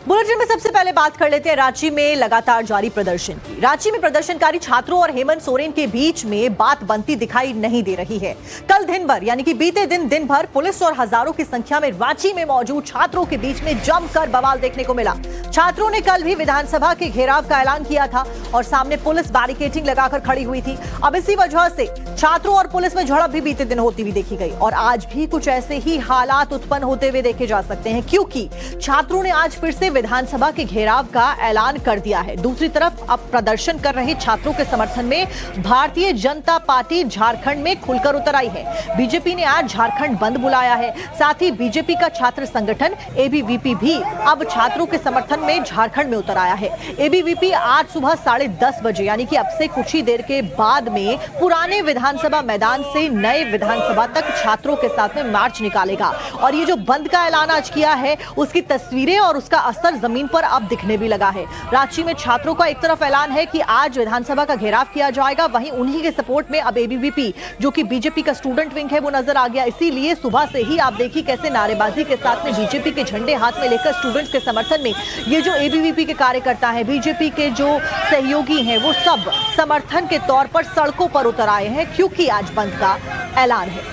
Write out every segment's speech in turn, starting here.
Bulletin में सबसे पहले बात कर लेते हैं रांची में लगातार जारी प्रदर्शन की। रांची में प्रदर्शनकारी छात्रों और हेमंत सोरेन के बीच में बात बनती दिखाई नहीं दे रही है। कल दिन भर यानी कि बीते दिन भर पुलिस और हजारों की संख्या में रांची में मौजूद छात्रों के बीच में जमकर बवाल देखने को मिला। छात्रों ने कल भी विधानसभा के घेराव का ऐलान किया था और सामने पुलिस बैरिकेडिंग लगाकर खड़ी हुई थी। अब इसी वजह से छात्रों और पुलिस में झड़प भी बीते दिन होती हुई देखी गई और आज भी कुछ ऐसे ही हालात उत्पन्न होते हुए देखे जा सकते हैं, क्योंकि छात्रों ने आज फिर से विधानसभा के घेराव का ऐलान कर दिया है। दूसरी तरफ अब प्रदर्शन कर रहे छात्रों के समर्थन में भारतीय जनता पार्टी झारखंड में खुलकर उतर आई है। बीजेपी ने आज झारखंड बंद बुलाया है। साथ ही बीजेपी का छात्र संगठन एबीवीपी भी अब छात्रों के समर्थन में झारखंड में उतर आया है। एबीवीपी आज सुबह 10:30 बजे यानी कि अब से कुछ ही देर के बाद में पुराने विधानसभा मैदान से नए विधानसभा तक छात्रों के साथ में मार्च निकालेगा और ये जो बंद का ऐलान आज किया है उसकी तस्वीरें और उसका असर जमीन पर अब दिखने भी लगा है। रांची में छात्रों का एक तरफ ऐलान है कि आज विधानसभा का घेराव किया जाएगा, वहीं उन्हीं के सपोर्ट में अब एबीवीपी जो कि बीजेपी का स्टूडेंट विंग है वो नजर आ गया। इसीलिए सुबह से ही आप देखिए कैसे नारेबाजी के साथ में बीजेपी के झंडे हाथ में लेकर स्टूडेंट्स के समर्थन में ये जो एबीवीपी के कार्यकर्ता हैं, बीजेपी के जो सहयोगी हैं, वो सब समर्थन के तौर पर सड़कों पर उतर आए हैं, क्योंकि आज बंद का ऐलान है।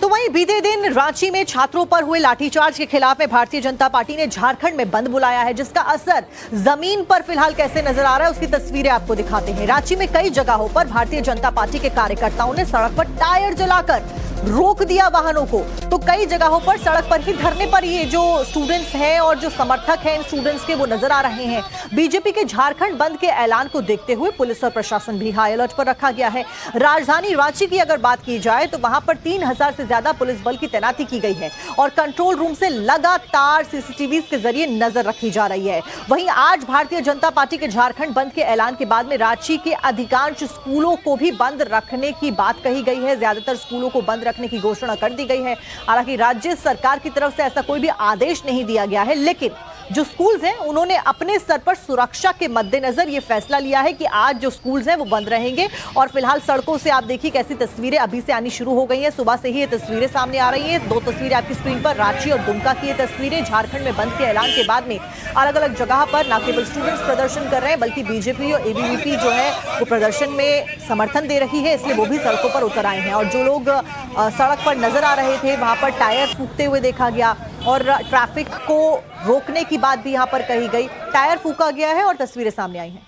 तो वहीं बीते दिन रांची में छात्रों पर हुए लाठीचार्ज के खिलाफ में भारतीय जनता पार्टी ने झारखंड में बंद बुलाया है, जिसका असर जमीन पर फिलहाल कैसे नजर आ रहा है उसकी तस्वीरें आपको दिखाते हैं। रांची में कई जगहों पर भारतीय जनता पार्टी के कार्यकर्ताओं ने सड़क पर टायर जलाकर रोक दिया वाहनों को, तो कई जगहों पर सड़क पर ही धरने पर ये जो स्टूडेंट्स हैं और जो समर्थक हैं इन स्टूडेंट्स के वो नजर आ रहे हैं। बीजेपी के झारखंड बंद के ऐलान को देखते हुए पुलिस और प्रशासन भी हाई अलर्ट पर रखा गया है। राजधानी रांची की अगर बात की जाए तो वहां पर 3000 से ज्यादा पुलिस बल की तैनाती की गई है और कंट्रोल रूम से लगातार सीसीटीवी के जरिए नजर रखी जा रही है। वहीं आज भारतीय जनता पार्टी के झारखंड बंद के ऐलान के बाद में रांची के अधिकांश स्कूलों को भी बंद रखने की बात कही गई है। ज्यादातर स्कूलों को बंद रखने की घोषणा कर दी गई है। हालांकि राज्य सरकार की तरफ से ऐसा कोई भी आदेश नहीं दिया गया है, लेकिन जो स्कूल्स हैं उन्होंने अपने स्तर पर सुरक्षा के मद्देनजर यह फैसला लिया है कि आज जो स्कूल्स हैं वो बंद रहेंगे। और फिलहाल सड़कों से आप देखिए कैसी तस्वीरें अभी से आनी शुरू हो गई हैं। सुबह से ही ये तस्वीरें सामने आ रही हैं। दो तस्वीरें आपकी स्क्रीन पर रांची और दुमका की ये तस्वीरें। झारखंड में बंद के ऐलान के बाद में अलग अलग जगह पर न केवल स्टूडेंट्स प्रदर्शन कर रहे हैं बल्कि बीजेपी और एबीवीपी जो है वो प्रदर्शन में समर्थन दे रही है, इसलिए वो भी सड़कों पर उतर आए हैं। और जो लोग सड़क पर नजर आ रहे थे वहां पर टायर फूंकते हुए देखा गया और ट्रैफिक को रोकने की बात भी यहां पर कही गई। टायर फूंका गया है और तस्वीरें सामने आई हैं।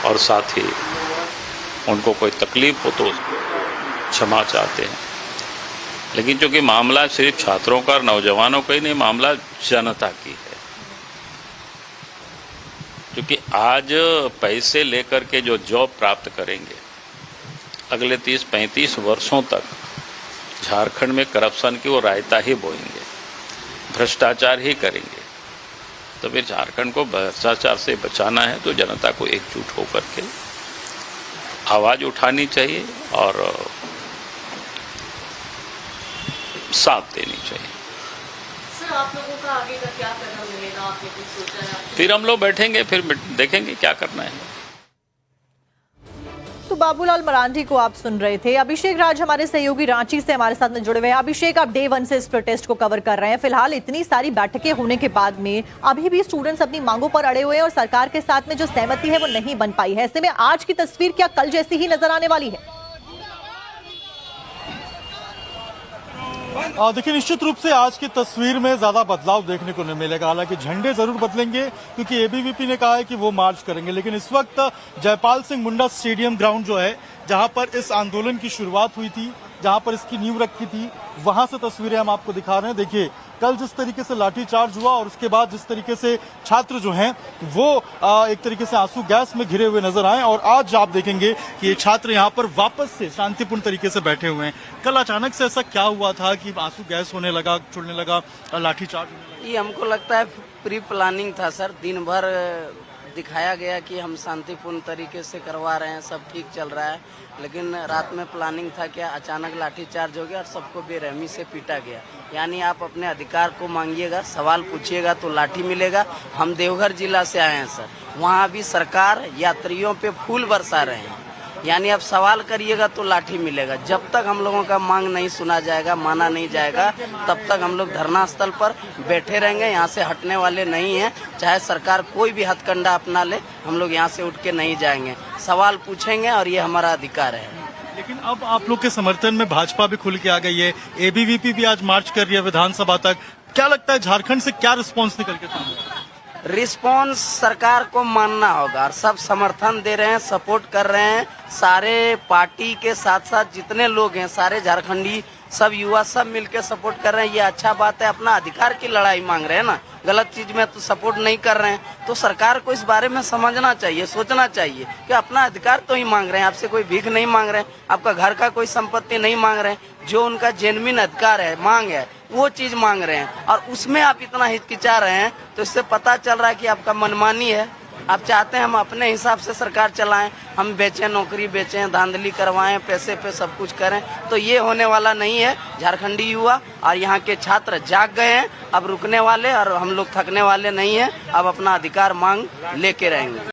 और साथ ही उनको कोई तकलीफ हो तो क्षमा चाहते हैं, लेकिन चूंकि मामला सिर्फ छात्रों का और नौजवानों का ही नहीं, मामला जनता की है। क्योंकि आज पैसे लेकर के जो जॉब प्राप्त करेंगे अगले 30-35 वर्षों तक झारखंड में करप्शन की वो रायता ही बोएंगे, भ्रष्टाचार ही करेंगे। तो फिर झारखंड को भ्रष्टाचार से बचाना है तो जनता को एकजुट होकर के आवाज़ उठानी चाहिए और साथ देनी चाहिए। सर, आप लोगों का आगे का क्या कदम मिलेगा, आपने कुछ सोचा है? फिर हम लोग बैठेंगे, फिर देखेंगे क्या करना है। तो बाबूलाल मरांडी को आप सुन रहे थे। अभिषेक राज हमारे सहयोगी रांची से हमारे साथ में जुड़े हुए हैं। अभिषेक, आप डे 1 से इस प्रोटेस्ट को कवर कर रहे हैं। फिलहाल इतनी सारी बैठकें होने के बाद में अभी भी स्टूडेंट्स अपनी मांगों पर अड़े हुए हैं और सरकार के साथ में जो सहमति है वो नहीं बन पाई है। ऐसे में आज की तस्वीर क्या कल जैसी ही नजर आने वाली है? देखिए, निश्चित रूप से आज की तस्वीर में ज्यादा बदलाव देखने को नहीं मिलेगा। हालांकि झंडे जरूर बदलेंगे क्योंकि एबीवीपी ने कहा है कि वो मार्च करेंगे, लेकिन इस वक्त जयपाल सिंह मुंडा स्टेडियम ग्राउंड जो है जहां पर इस आंदोलन की शुरुआत हुई थी, जहां पर इसकी नींव रखी थी, वहां से तस्वीरें हम आपको दिखा रहे हैं। देखिए, कल जिस तरीके से लाठीचार्ज हुआ और उसके बाद जिस तरीके से छात्र जो हैं वो एक तरीके से आंसू गैस में घिरे हुए नजर आए और आज आप देखेंगे कि ये छात्र यहाँ पर वापस से शांतिपूर्ण तरीके से बैठे हुए हैं। कल अचानक से ऐसा क्या हुआ था कि आंसू गैस होने लगा, छोड़ने लगा, लाठीचार्ज होने लगा? ये हमको लगता है प्री प्लानिंग था सर। दिन भर दिखाया गया कि हम शांतिपूर्ण तरीके से करवा रहे हैं, सब ठीक चल रहा है, लेकिन रात में प्लानिंग था क्या अचानक लाठीचार्ज हो गया और सबको बेरहमी से पीटा गया। यानी आप अपने अधिकार को मांगिएगा, सवाल पूछिएगा तो लाठी मिलेगा। हम देवघर जिला से आए हैं सर, वहाँ भी सरकार यात्रियों पे फूल बरसा रहे हैं यानी आप सवाल करिएगा तो लाठी मिलेगा। जब तक हम लोगों का मांग नहीं सुना जाएगा, माना नहीं जाएगा, तब तक हम लोग धरना स्थल पर बैठे रहेंगे। यहाँ से हटने वाले नहीं हैं। चाहे सरकार कोई भी हथकंडा अपना ले, हम लोग यहाँ से उठ के नहीं जाएंगे। सवाल पूछेंगे और ये हमारा अधिकार है। लेकिन अब आप लोग के समर्थन में भाजपा भी खुल के आ गई है, एबीवीपी भी आज मार्च कर रही है विधानसभा तक। क्या लगता है झारखंड से क्या रिस्पॉन्स निकल के सामने? रिस्पॉन्स सरकार को मानना होगा और सब समर्थन दे रहे हैं, सपोर्ट कर रहे हैं। सारे पार्टी के साथ साथ जितने लोग हैं, सारे झारखंडी, सब युवा, सब मिलकर सपोर्ट कर रहे हैं। ये अच्छा बात है। अपना अधिकार की लड़ाई मांग रहे हैं ना, गलत चीज में तो सपोर्ट नहीं कर रहे हैं। तो सरकार को इस बारे में समझना चाहिए, सोचना चाहिए कि अपना अधिकार तो ही मांग रहे हैं। आपसे कोई भीख नहीं मांग रहे हैं, आपका घर का कोई संपत्ति नहीं मांग रहे हैं। जो उनका जेन्युइन अधिकार है, मांग है, वो चीज मांग रहे हैं और उसमें आप इतना हिचकिचा रहे हैं, तो इससे पता चल रहा है कि आपका मनमानी है। आप चाहते हैं हम अपने हिसाब से सरकार चलाएं, हम बेचें, नौकरी बेचें, धांधली करवाएं, पैसे पे सब कुछ करें, तो ये होने वाला नहीं है। झारखंडी युवा और यहाँ के छात्र जाग गए हैं, अब रुकने वाले और हम लोग थकने वाले नहीं हैं। अब अपना अधिकार मांग लेके रहेंगे।